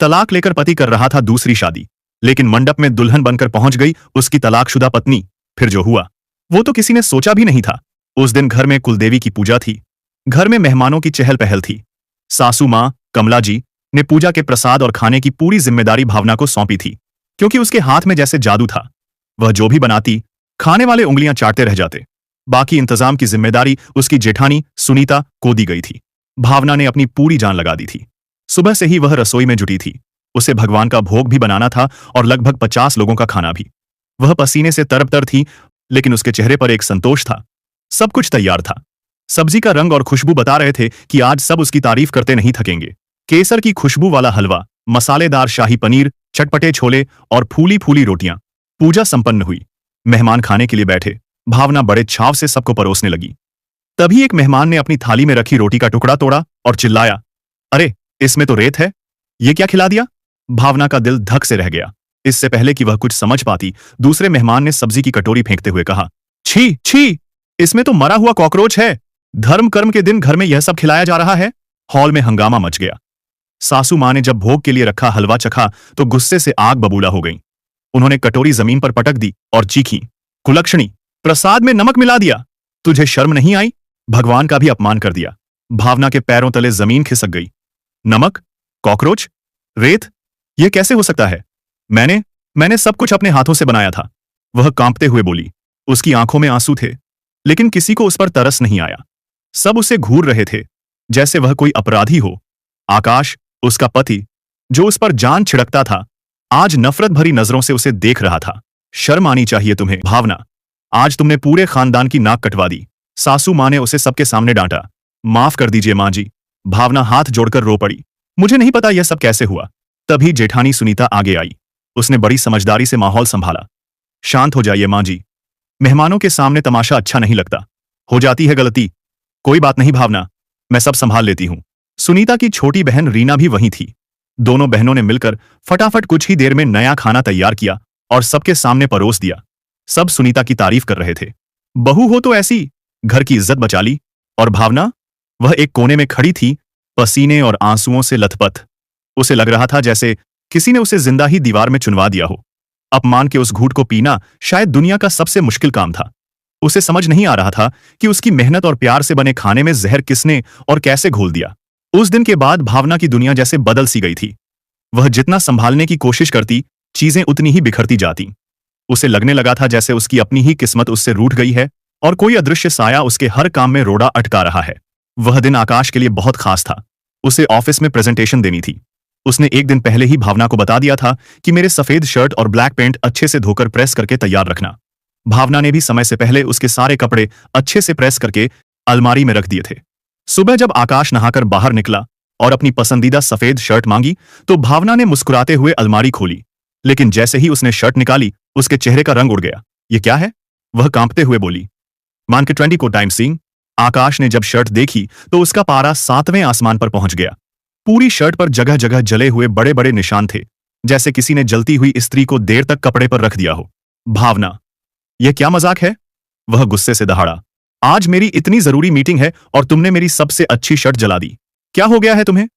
तलाक लेकर पति कर रहा था दूसरी शादी, लेकिन मंडप में दुल्हन बनकर पहुंच गई उसकी तलाकशुदा पत्नी। फिर जो हुआ वो तो किसी ने सोचा भी नहीं था। उस दिन घर में कुलदेवी की पूजा थी। घर में मेहमानों की चहल पहल थी। सासू मां कमला जी ने पूजा के प्रसाद और खाने की पूरी जिम्मेदारी भावना को सौंपी थी, क्योंकि उसके हाथ में जैसे जादू था। वह जो भी बनाती, खाने वाले उंगलियां चाटते रह जाते। बाकी इंतजाम की जिम्मेदारी उसकी जेठानी सुनीता को दी गई थी। भावना ने अपनी पूरी जान लगा दी थी। सुबह से ही वह रसोई में जुटी थी। उसे भगवान का भोग भी बनाना था और लगभग 50 लोगों का खाना भी। वह पसीने से तरबतर थी, लेकिन उसके चेहरे पर एक संतोष था। सब कुछ तैयार था। सब्जी का रंग और खुशबू बता रहे थे कि आज सब उसकी तारीफ करते नहीं थकेंगे। केसर की खुशबू वाला हलवा, मसालेदार शाही पनीर, चटपटे छोले और फूली फूली रोटियां। पूजा संपन्न हुई। मेहमान खाने के लिए बैठे। भावना बड़े छाव से सबको परोसने लगी। तभी एक मेहमान ने अपनी थाली में रखी रोटी का टुकड़ा तोड़ा और चिल्लाया, अरे इसमें तो रेत है, ये क्या खिला दिया? भावना का दिल धक से रह गया। इससे पहले कि वह कुछ समझ पाती, दूसरे मेहमान ने सब्जी की कटोरी फेंकते हुए कहा, छी छी, इसमें तो मरा हुआ कॉकरोच है। धर्म कर्म के दिन घर में यह सब खिलाया जा रहा है। हॉल में हंगामा मच गया। सासू मां ने जब भोग के लिए रखा हलवा चखा तो गुस्से से आग बबूला हो गई। उन्होंने कटोरी जमीन पर पटक दी और चीखी, कुलक्षणी, प्रसाद में नमक मिला दिया। तुझे शर्म नहीं आई? भगवान का भी अपमान कर दिया। भावना के पैरों तले जमीन खिसक गई। नमक, कॉकरोच, रेत, यह कैसे हो सकता है? मैंने सब कुछ अपने हाथों से बनाया था। वह कांपते हुए बोली। उसकी आंखों में आंसू थे, लेकिन किसी को उस पर तरस नहीं आया। सब उसे घूर रहे थे, जैसे वह कोई अपराधी हो। आकाश, उसका पति, जो उस पर जान छिड़कता था, आज नफरत भरी नजरों से उसे देख रहा था। शर्म आनी चाहिए तुम्हें, भावना। आज तुमने पूरे खानदान की नाक कटवा दी। सासू मां ने उसे सबके सामने डांटा। माफ कर दीजिए मां जी। भावना हाथ जोड़कर रो पड़ी। मुझे नहीं पता यह सब कैसे हुआ। तभी जेठानी सुनीता आगे आई। उसने बड़ी समझदारी से माहौल संभाला। शांत हो जाइए मां जी। मेहमानों के सामने तमाशा अच्छा नहीं लगता। हो जाती है गलती। कोई बात नहीं भावना, मैं सब संभाल लेती हूं। सुनीता की छोटी बहन रीना भी वहीं थी। दोनों बहनों ने मिलकर फटाफट कुछ ही देर में नया खाना तैयार किया और सबके सामने परोस दिया। सब सुनीता की तारीफ कर रहे थे। बहू हो तो ऐसी, घर की इज्जत बचा ली। और भावना, वह एक कोने में खड़ी थी, पसीने और आंसुओं से लथपथ। उसे लग रहा था जैसे किसी ने उसे जिंदा ही दीवार में चुनवा दिया हो। अपमान के उस घूंट को पीना शायद दुनिया का सबसे मुश्किल काम था। उसे समझ नहीं आ रहा था कि उसकी मेहनत और प्यार से बने खाने में जहर किसने और कैसे घोल दिया। उस दिन के बाद भावना की दुनिया जैसे बदल सी गई थी। वह जितना संभालने की कोशिश करती, चीजें उतनी ही बिखरती जाती। उसे लगने लगा था जैसे उसकी अपनी ही किस्मत उससे रूठ गई है और कोई अदृश्य साया उसके हर काम में रोड़ा अटका रहा है। वह दिन आकाश के लिए बहुत खास था। उसे ऑफिस में प्रेजेंटेशन देनी थी। उसने एक दिन पहले ही भावना को बता दिया था कि मेरे सफेद शर्ट और ब्लैक पैंट अच्छे से धोकर प्रेस करके तैयार रखना। भावना ने भी समय से पहले उसके सारे कपड़े अच्छे से प्रेस करके अलमारी में रख दिए थे। सुबह जब आकाश नहाकर बाहर निकला और अपनी पसंदीदा सफेद शर्ट मांगी तो भावना ने मुस्कुराते हुए अलमारी खोली, लेकिन जैसे ही उसने शर्ट निकाली उसके चेहरे का रंग उड़ गया। ये क्या है? वह कांपते हुए बोली। मान के 20 को टाइम सिंह। आकाश ने जब शर्ट देखी तो उसका पारा 7वें आसमान पर पहुंच गया। पूरी शर्ट पर जगह जगह जले हुए बड़े बड़े निशान थे, जैसे किसी ने जलती हुई स्त्री को देर तक कपड़े पर रख दिया हो। भावना, यह क्या मजाक है? वह गुस्से से दहाड़ा। आज मेरी इतनी जरूरी मीटिंग है और तुमने मेरी सबसे अच्छी शर्ट जला दी। क्या हो गया है तुम्हें?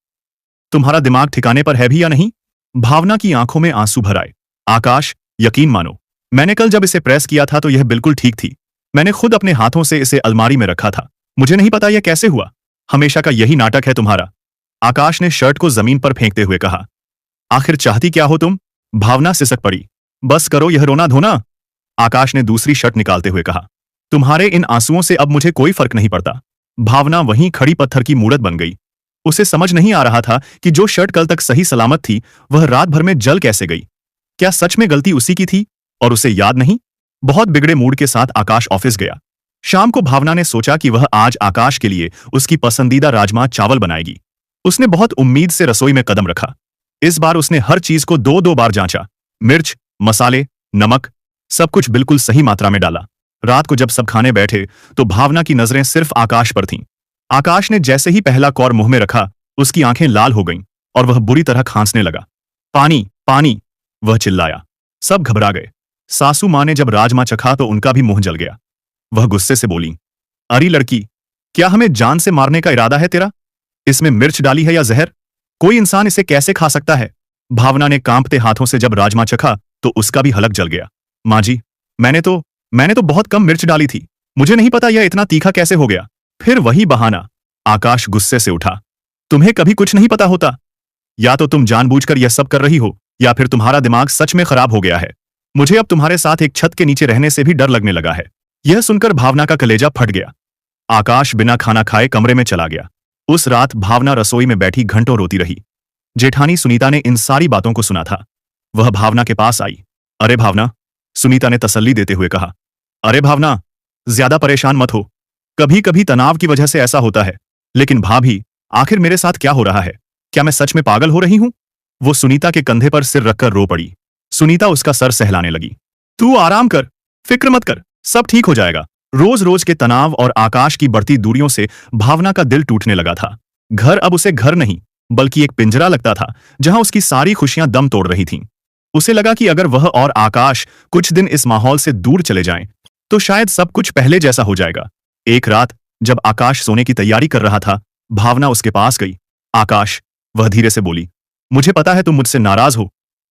तुम्हारा दिमाग ठिकाने पर है भी या नहीं? भावना की आंखों में आंसू भर आए। आकाश, यकीन मानो, मैंने कल जब इसे प्रेस किया था तो यह बिल्कुल ठीक थी। मैंने खुद अपने हाथों से इसे अलमारी में रखा था। मुझे नहीं पता यह कैसे हुआ। हमेशा का यही नाटक है तुम्हारा। आकाश ने शर्ट को जमीन पर फेंकते हुए कहा। आखिर चाहती क्या हो तुम? भावना सिसक पड़ी। बस करो यह रोना धोना। आकाश ने दूसरी शर्ट निकालते हुए कहा। तुम्हारे इन आंसुओं से अब मुझे कोई फर्क नहीं पड़ता। भावना वहीं खड़ी पत्थर की मूरत बन गई। उसे समझ नहीं आ रहा था कि जो शर्ट कल तक सही सलामत थी वह रात भर में जल कैसे गई। क्या सच में गलती उसी की थी और उसे याद नहीं? बहुत बिगड़े मूड के साथ आकाश ऑफिस गया। शाम को भावना ने सोचा कि वह आज आकाश के लिए उसकी पसंदीदा राजमा चावल बनाएगी। उसने बहुत उम्मीद से रसोई में कदम रखा। इस बार उसने हर चीज को 2-2 बार जांचा। मिर्च, मसाले, नमक, सब कुछ बिल्कुल सही मात्रा में डाला। रात को जब सब खाने बैठे तो भावना की नजरें सिर्फ आकाश पर थीं। आकाश ने जैसे ही पहला कौर मुंह में रखा उसकी आंखें लाल हो गईं और वह बुरी तरह खांसने लगा। पानी, पानी, वह चिल्लाया। सब घबरा गए। सासू मां ने जब राजमा चखा तो उनका भी मुंह जल गया। वह गुस्से से बोली, अरे लड़की, क्या हमें जान से मारने का इरादा है तेरा? इसमें मिर्च डाली है या जहर? कोई इंसान इसे कैसे खा सकता है? भावना ने कांपते हाथों से जब राजमा चखा तो उसका भी हलक जल गया। माँ जी, मैंने तो बहुत कम मिर्च डाली थी, मुझे नहीं पता यह इतना तीखा कैसे हो गया। फिर वही बहाना। आकाश गुस्से से उठा। तुम्हें कभी कुछ नहीं पता होता। या तो तुम जानबूझकर यह सब कर रही हो या फिर तुम्हारा दिमाग सच में खराब हो गया है। मुझे अब तुम्हारे साथ एक छत के नीचे रहने से भी डर लगने लगा है। यह सुनकर भावना का कलेजा फट गया। आकाश बिना खाना खाए कमरे में चला गया। उस रात भावना रसोई में बैठी घंटों रोती रही। जेठानी सुनीता ने इन सारी बातों को सुना था। वह भावना के पास आई। अरे भावना, सुनीता ने तसल्ली देते हुए कहा। अरे भावना, ज्यादा परेशान मत हो। कभी कभी तनाव की वजह से ऐसा होता है। लेकिन भाभी, आखिर मेरे साथ क्या हो रहा है? क्या मैं सच में पागल हो रही हूं? वो सुनीता के कंधे पर सिर रखकर रो पड़ी। सुनीता उसका सर सहलाने लगी। तू आराम कर, फिक्र मत कर, सब ठीक हो जाएगा। रोज रोज के तनाव और आकाश की बढ़ती दूरियों से भावना का दिल टूटने लगा था। घर अब उसे घर नहीं बल्कि एक पिंजरा लगता था जहां उसकी सारी खुशियां दम तोड़ रही थीं। उसे लगा कि अगर वह और आकाश कुछ दिन इस माहौल से दूर चले जाएं, तो शायद सब कुछ पहले जैसा हो जाएगा। एक रात जब आकाश सोने की तैयारी कर रहा था, भावना उसके पास गई। आकाश, वह धीरे से बोली, मुझे पता है तुम मुझसे नाराज हो,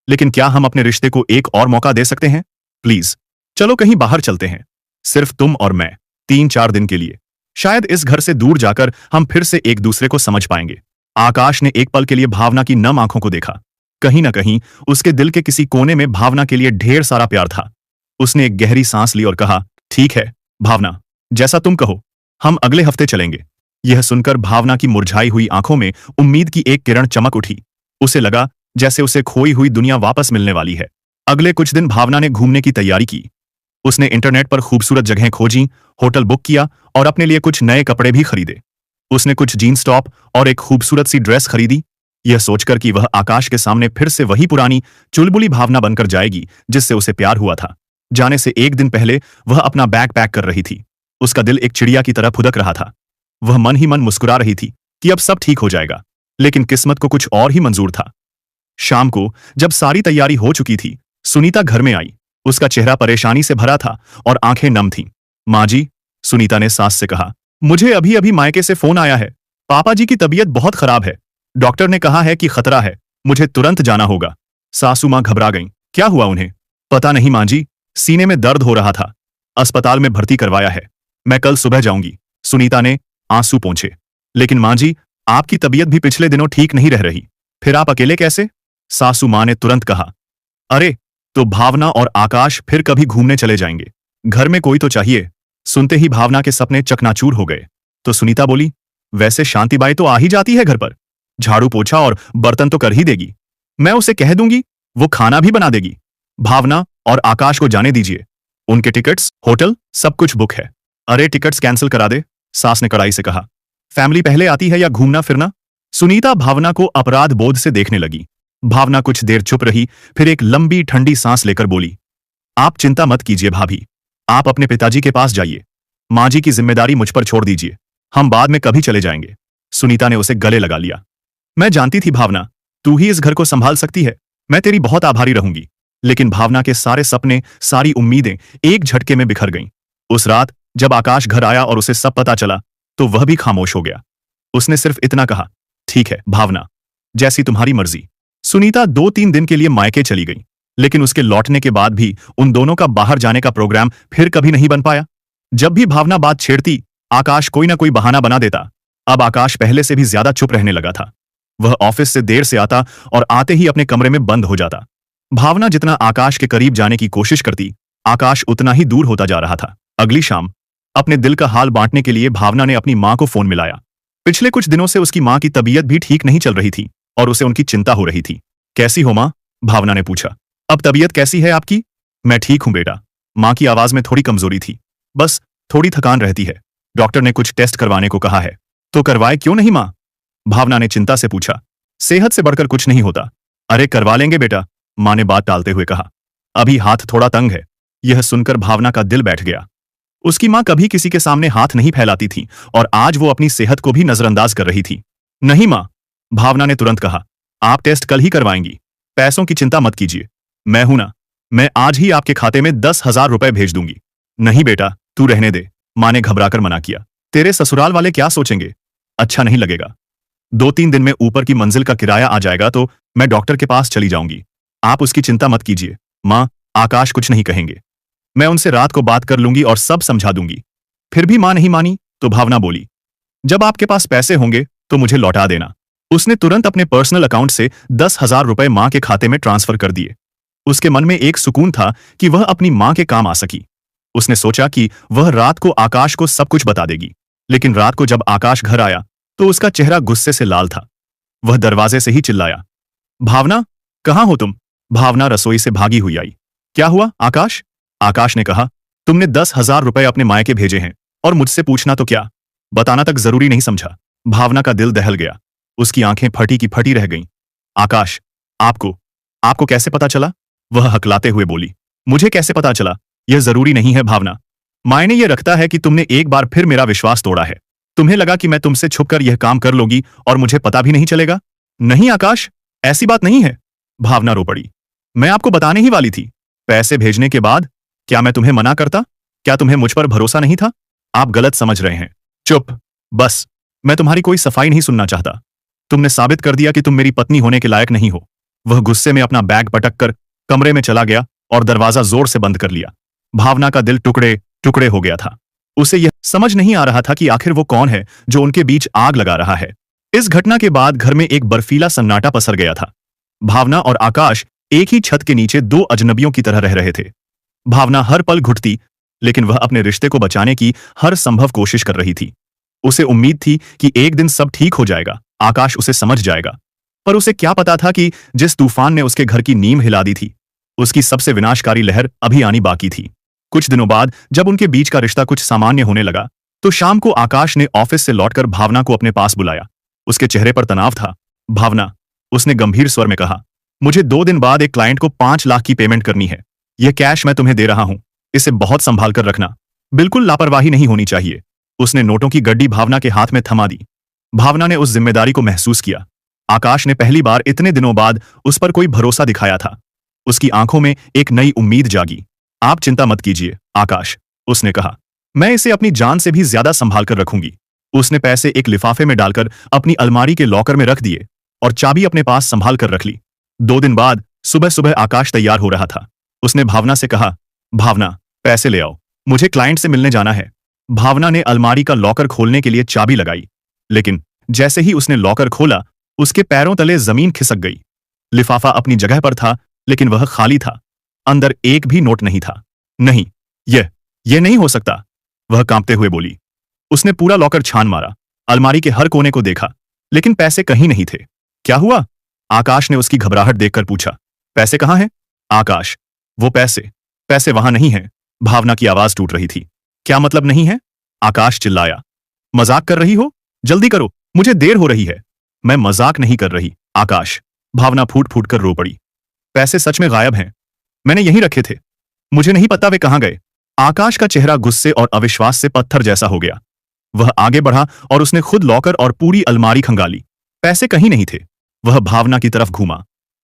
लेकिन क्या हम अपने रिश्ते को एक और मौका दे सकते हैं? प्लीज चलो कहीं बाहर चलते हैं, सिर्फ तुम और मैं, 3-4 दिन के लिए। शायद इस घर से दूर जाकर हम फिर से एक दूसरे को समझ पाएंगे। आकाश ने एक पल के लिए भावना की नम आंखों को देखा। कहीं ना कहीं उसके दिल के किसी कोने में भावना के लिए ढेर सारा प्यार था। उसने एक गहरी सांस ली और कहा, ठीक है भावना, जैसा तुम कहो, हम अगले हफ्ते चलेंगे। यह सुनकर भावना की मुरझाई हुई आंखों में उम्मीद की एक किरण चमक उठी। उसे लगा जैसे उसे खोई हुई दुनिया वापस मिलने वाली है। अगले कुछ दिन भावना ने घूमने की तैयारी की। उसने इंटरनेट पर खूबसूरत जगहें खोजी, होटल बुक किया और अपने लिए कुछ नए कपड़े भी खरीदे। उसने कुछ जीन्स टॉप और एक खूबसूरत सी ड्रेस खरीदी, यह सोचकर कि वह आकाश के सामने फिर से वही पुरानी चुलबुली भावना बनकर जाएगी जिससे उसे प्यार हुआ था। जाने से एक दिन पहले वह अपना बैग पैक कर रही थी। उसका दिल एक चिड़िया की तरह फुदक रहा था। वह मन ही मन मुस्कुरा रही थी कि अब सब ठीक हो जाएगा, लेकिन किस्मत को कुछ और ही मंजूर था। शाम को जब सारी तैयारी हो चुकी थी, सुनीता घर में आई। उसका चेहरा परेशानी से भरा था और आंखें नम थीं। माँ जी, सुनीता ने सास से कहा, मुझे अभी अभी मायके से फोन आया है। पापा जी की तबीयत बहुत खराब है। डॉक्टर ने कहा है कि खतरा है, मुझे तुरंत जाना होगा। सासू माँ घबरा गईं। क्या हुआ उन्हें? पता नहीं माँ जी, सीने में दर्द हो रहा था, अस्पताल में भर्ती करवाया है। मैं कल सुबह जाऊंगी, सुनीता ने आंसू पोंछे। लेकिन माँ जी, आपकी तबीयत भी पिछले दिनों ठीक नहीं रह रही, फिर आप अकेले कैसे? सासू माँ ने तुरंत कहा, अरे तो भावना और आकाश फिर कभी घूमने चले जाएंगे, घर में कोई तो चाहिए। सुनते ही भावना के सपने चकनाचूर हो गए। तो सुनीता बोली, वैसे शांतिबाई तो आ ही जाती है घर पर, झाड़ू पोछा और बर्तन तो कर ही देगी। मैं उसे कह दूंगी, वो खाना भी बना देगी। भावना और आकाश को जाने दीजिए, उनके टिकट्स, होटल सब कुछ बुक है। अरे टिकट्स कैंसिल करा दे, सास ने कड़ाई से कहा। फैमिली पहले आती है या घूमना फिरना? सुनीता भावना को अपराध बोध से देखने लगी। भावना कुछ देर चुप रही, फिर एक लंबी ठंडी सांस लेकर बोली, आप चिंता मत कीजिए भाभी, आप अपने पिताजी के पास जाइए। माँ जी की जिम्मेदारी मुझ पर छोड़ दीजिए, हम बाद में कभी चले जाएंगे। सुनीता ने उसे गले लगा लिया। मैं जानती थी भावना, तू ही इस घर को संभाल सकती है, मैं तेरी बहुत आभारी रहूंगी। लेकिन भावना के सारे सपने, सारी उम्मीदें एक झटके में बिखर गईं। उस रात जब आकाश घर आया और उसे सब पता चला, तो वह भी खामोश हो गया। उसने सिर्फ इतना कहा, ठीक है भावना, जैसी तुम्हारी मर्जी। सुनीता 2-3 दिन के लिए मायके चली गई, लेकिन उसके लौटने के बाद भी उन दोनों का बाहर जाने का प्रोग्राम फिर कभी नहीं बन पाया। जब भी भावना बात छेड़ती, आकाश कोई ना कोई बहाना बना देता। अब आकाश पहले से भी ज्यादा चुप रहने लगा था। वह ऑफिस से देर से आता और आते ही अपने कमरे में बंद हो जाता। भावना जितना आकाश के करीब जाने की कोशिश करती, आकाश उतना ही दूर होता जा रहा था। अगली शाम अपने दिल का हाल बांटने के लिए भावना ने अपनी मां को फोन मिलाया। पिछले कुछ दिनों से उसकी मां की तबीयत भी ठीक नहीं चल रही थी और उसे उनकी चिंता हो रही थी। कैसी हो मां? भावना ने पूछा। अब तबीयत कैसी है आपकी? मैं ठीक हूं बेटा। मां की आवाज में थोड़ी कमजोरी थी, बस थोड़ी थकान रहती है। डॉक्टर ने कुछ टेस्ट करवाने को कहा है। तो करवाए क्यों नहीं मां? भावना ने चिंता से पूछा। सेहत से बढ़कर कुछ नहीं होता। अरे करवा लेंगे बेटा, मां ने बात टालते हुए कहा। अभी हाथ थोड़ा तंग है। यह सुनकर भावना का दिल बैठ गया। उसकी मां कभी किसी के सामने हाथ नहीं फैलाती थी और आज वो अपनी सेहत को भी नजरअंदाज कर रही थी। नहीं मां, भावना ने तुरंत कहा, आप टेस्ट कल ही करवाएंगी, पैसों की चिंता मत कीजिए, मैं हूं ना, मैं आज ही आपके खाते में 10,000 रुपए भेज दूंगी। नहीं बेटा, तू रहने दे, मां ने घबराकर मना किया। तेरे ससुराल वाले क्या सोचेंगे? अच्छा नहीं लगेगा। 2-3 दिन में ऊपर की मंजिल का किराया आ जाएगा तो मैं डॉक्टर के पास चली जाऊंगी। आप उसकी चिंता मत कीजिए। माँ, आकाश कुछ नहीं कहेंगे। मैं उनसे रात को बात कर लूंगी और सब समझा दूंगी। फिर भी माँ नहीं मानी तो भावना बोली, जब आपके पास पैसे होंगे तो मुझे लौटा देना। उसने तुरंत अपने पर्सनल अकाउंट से 10,000 रुपए माँ के खाते में ट्रांसफर कर दिए। उसके मन में एक सुकून था कि वह अपनी माँ के काम आ सकी। उसने सोचा कि वह रात को आकाश को सब कुछ बता देगी। लेकिन रात को जब आकाश घर आया तो उसका चेहरा गुस्से से लाल था। वह दरवाजे से ही चिल्लाया, भावना, कहाँ हो तुम? भावना रसोई से भागी हुई आई। क्या हुआ आकाश? आकाश ने कहा, तुमने 10,000 रुपए अपने मायके भेजे हैं और मुझसे पूछना तो क्या, बताना तक जरूरी नहीं समझा। भावना का दिल दहल गया। उसकी आंखें फटी की फटी रह गईं। आकाश, आपको आपको कैसे पता चला? वह हकलाते हुए बोली, मुझे कैसे पता चला यह जरूरी नहीं है भावना। मायने यह रखता है कि तुमने एक बार फिर मेरा विश्वास तोड़ा है। तुम्हें लगा कि मैं तुमसे छुपकर यह काम कर लोगी और मुझे पता भी नहीं चलेगा। नहीं आकाश, ऐसी बात नहीं है। भावना रो पड़ी। मैं आपको बताने ही वाली थी। पैसे भेजने के बाद क्या मैं तुम्हें मना करता? क्या तुम्हें मुझ पर भरोसा नहीं था? आप गलत समझ रहे हैं। चुप, बस। मैं तुम्हारी कोई सफाई नहीं सुनना चाहता। तुमने साबित कर दिया कि तुम मेरी पत्नी होने के लायक नहीं हो। वह गुस्से में अपना बैग पटक कर कमरे में चला गया और दरवाजा जोर से बंद कर लिया। भावना का दिल टुकड़े टुकड़े हो गया था। उसे यह समझ नहीं आ रहा था कि आखिर वो कौन है जो उनके बीच आग लगा रहा है। इस घटना के बाद घर में एक बर्फीला सन्नाटा पसर गया था। भावना और आकाश एक ही छत के नीचे दो अजनबियों की तरह रह रहे थे। भावना हर पल घुटती, लेकिन वह अपने रिश्ते को बचाने की हर संभव कोशिश कर रही थी। उसे उम्मीद थी कि एक दिन सब ठीक हो जाएगा, आकाश उसे समझ जाएगा। पर उसे क्या पता था कि जिस तूफान ने उसके घर की नींव हिला दी थी, उसकी सबसे विनाशकारी लहर अभी आनी बाकी थी। कुछ दिनों बाद जब उनके बीच का रिश्ता कुछ सामान्य होने लगा तो शाम को आकाश ने ऑफिस से लौटकर भावना को अपने पास बुलाया। उसके चेहरे पर तनाव था। भावना, उसने गंभीर स्वर में कहा, मुझे 2 दिन बाद एक क्लाइंट को 5 लाख की पेमेंट करनी है। यह कैश मैं तुम्हें दे रहा हूं, इसे बहुत संभाल कर रखना। बिल्कुल लापरवाही नहीं होनी चाहिए। उसने नोटों की गड्डी भावना के हाथ में थमा दी। भावना ने उस जिम्मेदारी को महसूस किया। आकाश ने पहली बार इतने दिनों बाद उस पर कोई भरोसा दिखाया था। उसकी आंखों में एक नई उम्मीद जागी। आप चिंता मत कीजिए आकाश, उसने कहा, मैं इसे अपनी जान से भी ज्यादा संभाल कर रखूंगी। उसने पैसे एक लिफाफे में डालकर अपनी अलमारी के लॉकर में रख दिए और चाबी अपने पास संभाल कर रख ली। 2 दिन बाद सुबह सुबह आकाश तैयार हो रहा था। उसने भावना से कहा, भावना, पैसे ले आओ, मुझे क्लाइंट से मिलने जाना है। भावना ने अलमारी का लॉकर खोलने के लिए चाबी लगाई, लेकिन जैसे ही उसने लॉकर खोला उसके पैरों तले जमीन खिसक गई। लिफाफा अपनी जगह पर था, लेकिन वह खाली था। अंदर एक भी नोट नहीं था। नहीं, यह नहीं हो सकता, वह कांपते हुए बोली। उसने पूरा लॉकर छान मारा, अलमारी के हर कोने को देखा, लेकिन पैसे कहीं नहीं थे। क्या हुआ? आकाश ने उसकी घबराहट देखकर पूछा। पैसे कहाँ हैं? आकाश, वो पैसे वहां नहीं हैं। भावना की आवाज टूट रही थी। क्या मतलब नहीं है? आकाश चिल्लाया। मजाक कर रही हो? जल्दी करो, मुझे देर हो रही है। मैं मजाक नहीं कर रही आकाश, भावना फूट फूट कर रो पड़ी। पैसे सच में गायब हैं। मैंने यहीं रखे थे, मुझे नहीं पता वे कहां गए। आकाश का चेहरा गुस्से और अविश्वास से पत्थर जैसा हो गया। वह आगे बढ़ा और उसने खुद लॉकर और पूरी अलमारी खंगाली। पैसे कहीं नहीं थे। वह भावना की तरफ घूमा।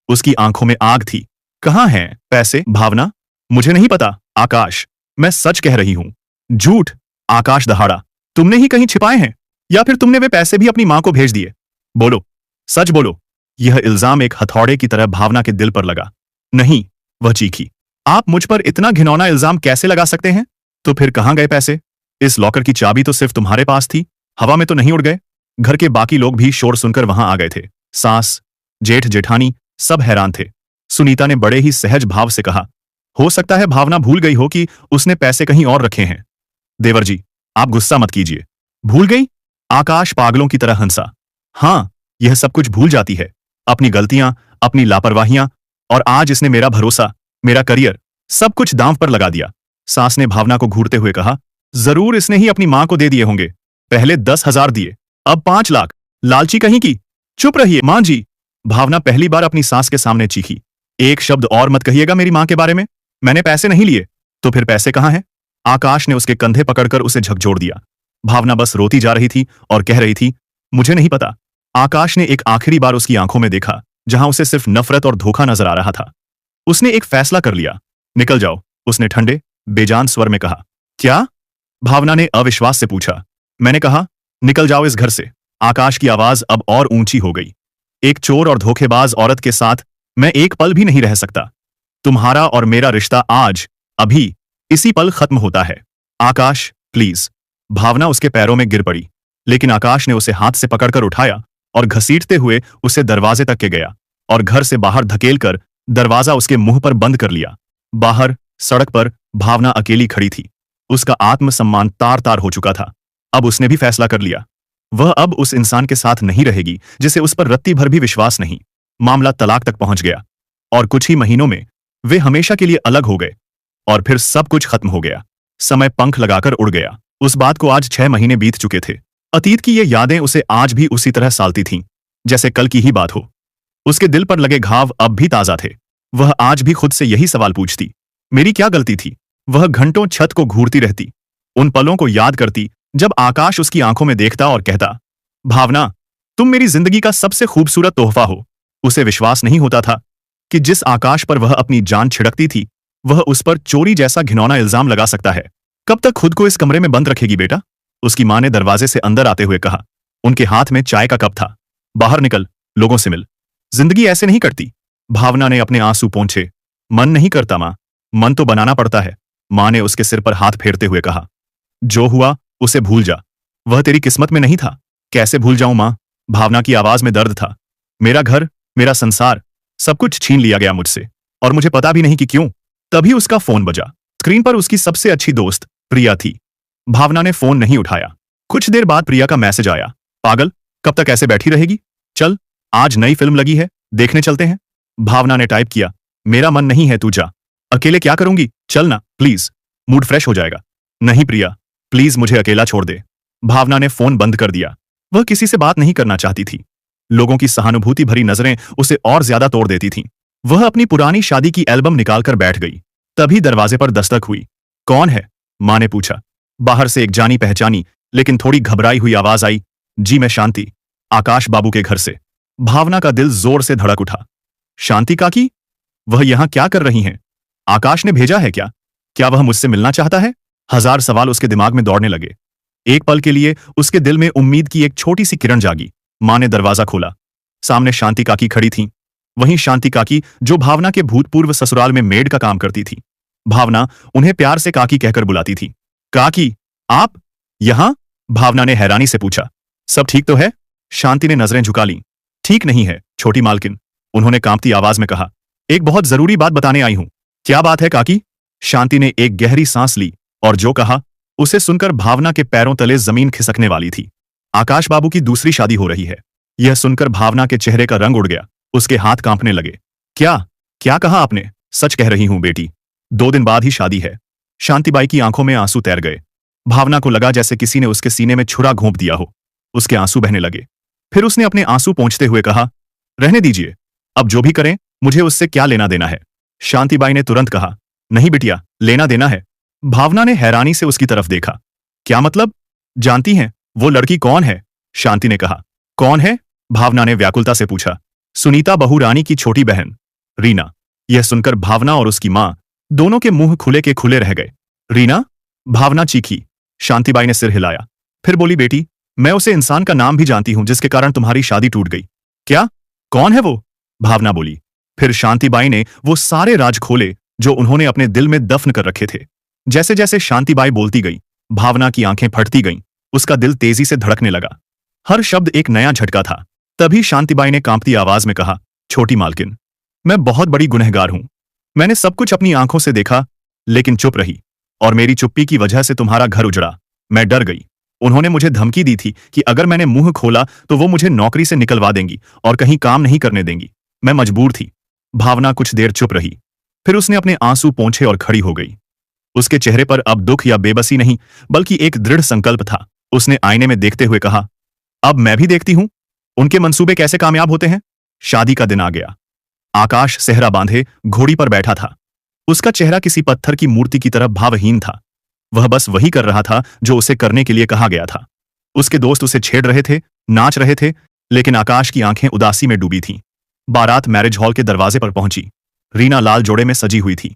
उसकी आंखों में आग थी। कहां हैं पैसे भावना? मुझे नहीं पता आकाश, मैं सच कह रही हूं। झूठ, आकाश दहाड़ा। तुमने ही कहीं छिपाए हैं या फिर तुमने वे पैसे भी अपनी मां को भेज दिए? बोलो, सच बोलो। यह इल्जाम एक हथौड़े की तरह भावना के दिल पर लगा। नहीं, वह चीखी, आप मुझ पर इतना घिनौना इल्जाम कैसे लगा सकते हैं? तो फिर कहां गए पैसे? इस लॉकर की चाबी तो सिर्फ तुम्हारे पास थी, हवा में तो नहीं उड़ गए? घर के बाकी लोग भी शोर सुनकर वहां आ गए थे। सास, जेठ जेठानी सब हैरान थे। सुनीता ने बड़े ही सहज भाव से कहा, हो सकता है भावना भूल गई हो कि उसने पैसे कहीं और रखे हैं। देवर जी, आप गुस्सा मत कीजिए। भूल गई? आकाश पागलों की तरह हंसा। हां, यह सब कुछ भूल जाती है, अपनी गलतियां, अपनी लापरवाहियां, और आज इसने मेरा भरोसा, मेरा करियर, सब कुछ दांव पर लगा दिया। सास ने भावना को घूरते हुए कहा, जरूर इसने ही अपनी मां को दे दिए होंगे। पहले 10,000 दिए, अब 5 लाख। लालची कहीं की। चुप रहिए मां जी। भावना पहली बार अपनी सास के सामने चीखी। एक शब्द और मत कहिएगा मेरी मां के बारे में। मैंने पैसे नहीं लिए। तो फिर पैसे कहां हैं? आकाश ने उसके कंधे पकड़कर उसे झकझोर दिया। भावना बस रोती जा रही थी और कह रही थी, मुझे नहीं पता। आकाश ने एक आखिरी बार उसकी आंखों में देखा, जहां उसे सिर्फ नफरत और धोखा नजर आ रहा था। उसने एक फैसला कर लिया। निकल जाओ, उसने ठंडे, बेजान स्वर में कहा। क्या? भावना ने अविश्वास से पूछा। मैंने कहा, निकल जाओ इस घर से। आकाश की आवाज अब और ऊंची हो गई। एक चोर और धोखेबाज औरत के साथ मैं एक पल भी नहीं रह सकता। तुम्हारा और मेरा रिश्ता आज, अभी, इसी पल खत्म होता है। आकाश, प्लीज। भावना उसके पैरों में गिर पड़ी, लेकिन आकाश ने उसे हाथ से पकड़कर उठाया और घसीटते हुए उसे दरवाजे तक के गया और घर से बाहर धकेलकर दरवाजा उसके मुंह पर बंद कर लिया। बाहर सड़क पर भावना अकेली खड़ी थी। उसका आत्मसम्मान तार तार हो चुका था। अब उसने भी फैसला कर लिया। वह अब उस इंसान के साथ नहीं रहेगी जिसे उस पर रत्ती भर भी विश्वास नहीं। मामला तलाक तक पहुंच गया और कुछ ही महीनों में वे हमेशा के लिए अलग हो गए और फिर सब कुछ खत्म हो गया। समय पंख लगाकर उड़ गया। उस बात को आज 6 महीने बीत चुके थे। अतीत की ये यादें उसे आज भी उसी तरह सालती थीं, जैसे कल की ही बात हो। उसके दिल पर लगे घाव अब भी ताजा थे। वह आज भी खुद से यही सवाल पूछती, मेरी क्या गलती थी? वह घंटों छत को घूरती रहती, उन पलों को याद करती जब आकाश उसकी आंखों में देखता और कहता, भावना, तुम मेरी जिंदगी का सबसे खूबसूरत तोहफा हो। उसे विश्वास नहीं होता था कि जिस आकाश पर वह अपनी जान छिड़कती थी, वह उस पर चोरी जैसा घिनौना इल्जाम लगा सकता है। कब तक खुद को इस कमरे में बंद रखेगी बेटा? उसकी मां ने दरवाजे से अंदर आते हुए कहा। उनके हाथ में चाय का कप था। बाहर निकल, लोगों से मिल। जिंदगी ऐसे नहीं करती। भावना ने अपने आंसू पोंछे। मन नहीं करता मां, मन तो बनाना पड़ता है। मां ने उसके सिर पर हाथ फेरते हुए कहा, जो हुआ उसे भूल जा। वह तेरी किस्मत में नहीं था। कैसे भूल जाऊं मां? भावना की आवाज में दर्द था। मेरा घर, मेरा संसार, सब कुछ छीन लिया गया मुझसे, और मुझे पता भी नहीं कि क्यों। तभी उसका फोन बजा। स्क्रीन पर उसकी सबसे अच्छी दोस्त प्रिया थी। भावना ने फोन नहीं उठाया। कुछ देर बाद प्रिया का मैसेज आया, पागल, कब तक ऐसे बैठी रहेगी? चल, आज नई फिल्म लगी है, देखने चलते हैं। भावना ने टाइप किया, मेरा मन नहीं है, तू जा। अकेले क्या करूंगी? चल ना प्लीज, मूड फ्रेश हो जाएगा। नहीं प्रिया, प्लीज मुझे अकेला छोड़ दे। भावना ने फोन बंद कर दिया। वह किसी से बात नहीं करना चाहती थी। लोगों की सहानुभूति भरी नजरें उसे और ज्यादा तोड़ देती थीं। वह अपनी पुरानी शादी की एल्बम निकालकर बैठ गई। तभी दरवाजे पर दस्तक हुई। कौन है? मां ने पूछा। बाहर से एक जानी पहचानी लेकिन थोड़ी घबराई हुई आवाज आई, जी मैं शांति, आकाश बाबू के घर से। भावना का दिल जोर से धड़क उठा। शांति काकी? वह यहां क्या कर रही हैं? आकाश ने भेजा है क्या? क्या वह मुझसे मिलना चाहता है? हजार सवाल उसके दिमाग में दौड़ने लगे। एक पल के लिए उसके दिल में उम्मीद की एक छोटी सी किरण जागी। मां ने दरवाजा खोला। सामने शांति काकी खड़ी थीं। वहीं शांति काकी जो भावना के भूतपूर्व ससुराल में मेड का काम करती थी। भावना उन्हें प्यार से काकी कहकर बुलाती थी। काकी, आप यहां? भावना ने हैरानी से पूछा। सब ठीक तो है? शांति ने नजरें झुका लीं। ठीक नहीं है छोटी मालकिन, उन्होंने कांपती आवाज में कहा। एक बहुत जरूरी बात बताने आई हूं। क्या बात है काकी? शांति ने एक गहरी सांस ली और जो कहा उसे सुनकर भावना के पैरों तले जमीन खिसकने वाली थी। आकाश बाबू की दूसरी शादी हो रही है। यह सुनकर भावना के चेहरे का रंग उड़ गया। उसके हाथ कांपने लगे। क्या क्या कहा आपने? सच कह रही हूं बेटी, 2 दिन बाद ही शादी है। शांतिबाई की आंखों में आंसू तैर गए। भावना को लगा जैसे किसी ने उसके सीने में छुरा घोंप दिया हो। उसके आंसू बहने लगे। फिर उसने अपने आंसू पोंछते हुए कहा, रहने दीजिए, अब जो भी करें मुझे उससे क्या लेना देना है। शांतिबाई ने तुरंत कहा, नहीं बिटिया, लेना देना है। भावना ने हैरानी से उसकी तरफ देखा। क्या मतलब? जानती हैं वो लड़की कौन है? शांति ने कहा। कौन है? भावना ने व्याकुलता से पूछा। सुनीता बहू रानी की छोटी बहन रीना। यह सुनकर भावना और उसकी मां दोनों के मुंह खुले के खुले रह गए। रीना? भावना चीखी। शांतिबाई ने सिर हिलाया। फिर बोली, बेटी, मैं उसे इंसान का नाम भी जानती हूं जिसके कारण तुम्हारी शादी टूट गई। क्या? कौन है वो? भावना बोली। फिर शांतिबाई ने वो सारे राज खोले जो उन्होंने अपने दिल में दफन कर रखे थे। जैसे जैसे शांतिबाई बोलती गई, भावना की आंखें फटती गईं। उसका दिल तेजी से धड़कने लगा। हर शब्द एक नया झटका था। तभी शांतिबाई ने कांपती आवाज में कहा, छोटी मालकिन, मैं बहुत बड़ी गुनहगार हूं। मैंने सब कुछ अपनी आंखों से देखा लेकिन चुप रही, और मेरी चुप्पी की वजह से तुम्हारा घर उजड़ा। मैं डर गई। उन्होंने मुझे धमकी दी थी कि अगर मैंने मुंह खोला तो वो मुझे नौकरी से निकलवा देंगी और कहीं काम नहीं करने देंगी। मैं मजबूर थी। भावना कुछ देर चुप रही। फिर उसने अपने आंसू पोंछे और खड़ी हो गई। उसके चेहरे पर अब दुख या बेबसी नहीं बल्कि एक दृढ़ संकल्प था। उसने आईने में देखते हुए कहा, अब मैं भी देखती हूं उनके मंसूबे कैसे कामयाब होते हैं। शादी का दिन आ गया। आकाश सेहरा बांधे घोड़ी पर बैठा था। उसका चेहरा किसी पत्थर की मूर्ति की तरह भावहीन था। वह बस वही कर रहा था जो उसे करने के लिए कहा गया था। उसके दोस्त उसे छेड़ रहे थे, नाच रहे थे, लेकिन आकाश की आंखें उदासी में डूबी थीं। बारात मैरिज हॉल के दरवाजे पर पहुंची। रीना लाल जोड़े में सजी हुई थी।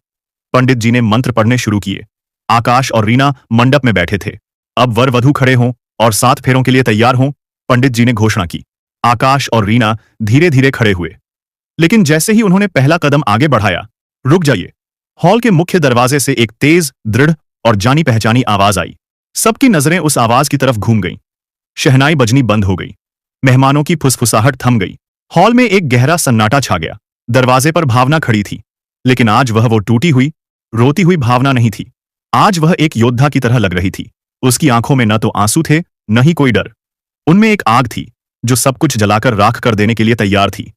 पंडित जी ने मंत्र पढ़ने शुरू किए। आकाश और रीना मंडप में बैठे थे। अब वर वधू खड़े हों और 7 फेरों के लिए तैयार हों। पंडित जी ने घोषणा की। आकाश और रीना धीरे धीरे खड़े हुए, लेकिन जैसे ही उन्होंने पहला कदम आगे बढ़ाया, रुक जाइए। हॉल के मुख्य दरवाजे से एक तेज, दृढ़ और जानी पहचानी आवाज आई। सबकी नजरें उस आवाज की तरफ घूम गईं। शहनाई बजनी बंद हो गई। मेहमानों की फुसफुसाहट थम गई। हॉल में एक गहरा सन्नाटा छा गया। दरवाजे पर भावना खड़ी थी, लेकिन आज वह वो टूटी हुई, रोती हुई भावना नहीं थी। आज वह एक योद्धा की तरह लग रही थी। उसकी आंखों में न तो आंसू थे, न ही कोई डर। उनमें एक आग थी जो सब कुछ जलाकर राख कर देने के लिए तैयार थी।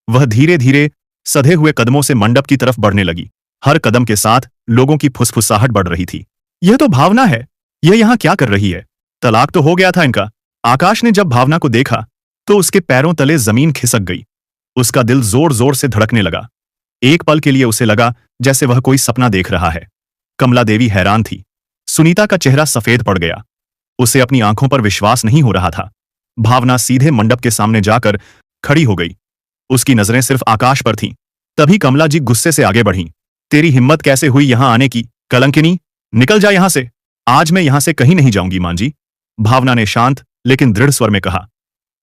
वह धीरे धीरे सधे हुए कदमों से मंडप की तरफ बढ़ने लगी। हर कदम के साथ लोगों की फुसफुसाहट बढ़ रही थी। यह तो भावना है। यह यहां क्या कर रही है? तलाक तो हो गया था इनका। आकाश ने जब भावना को देखा तो उसके पैरों तले जमीन खिसक गई। उसका दिल जोर जोर से धड़कने लगा। एक पल के लिए उसे लगा जैसे वह कोई सपना देख रहा है। कमला देवी हैरान थी। सुनीता का चेहरा सफेद पड़ गया। उसे अपनी आंखों पर विश्वास नहीं हो रहा था। भावना सीधे मंडप के सामने जाकर खड़ी हो गई। उसकी नजरें सिर्फ आकाश पर थीं। तभी कमला जी गुस्से से आगे बढ़ीं। तेरी हिम्मत कैसे हुई यहां आने की, कलंकिनी? निकल जा यहां से। आज मैं यहां से कहीं नहीं जाऊंगी मां जी। भावना ने शांत लेकिन दृढ़ स्वर में कहा।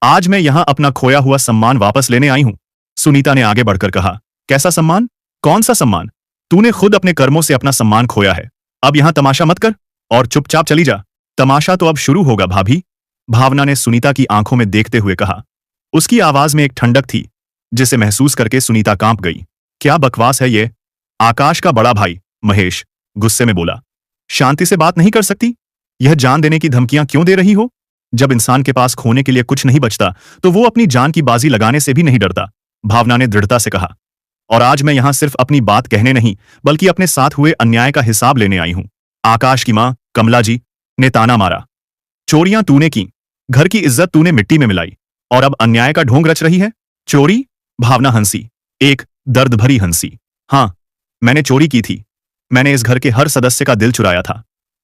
आज मैं यहां अपना खोया हुआ सम्मान वापस लेने आई हूं। सुनीता ने आगे बढ़कर कहा। कैसा सम्मान? कौन सा सम्मान? तूने खुद अपने कर्मों से अपना सम्मान खोया है। अब यहां तमाशा मत कर और चुपचाप चली जा। तमाशा तो अब शुरू होगा भाभी, भावना ने सुनीता की आंखों में देखते हुए कहा। उसकी आवाज में एक ठंडक थी जिसे महसूस करके सुनीता कांप गई। क्या बकवास है ये? आकाश का बड़ा भाई महेश गुस्से में बोला। शांति से बात नहीं कर सकती? यह जान देने की धमकियां क्यों दे रही हो? जब इंसान के पास खोने के लिए कुछ नहीं बचता तो वो अपनी जान की बाजी लगाने से भी नहीं डरता, भावना ने दृढ़ता से कहा। और आज मैं यहां सिर्फ अपनी बात कहने नहीं बल्कि अपने साथ हुए अन्याय का हिसाब लेने आई हूं। आकाश की मां कमला जी ने ताना मारा। चोरियां तूने की, घर की इज्जत तूने मिट्टी में मिलाई और अब अन्याय का ढोंग रच रही है। चोरी? भावना हंसी, एक दर्द भरी हंसी। हां, मैंने चोरी की थी। मैंने इस घर के हर सदस्य का दिल चुराया था।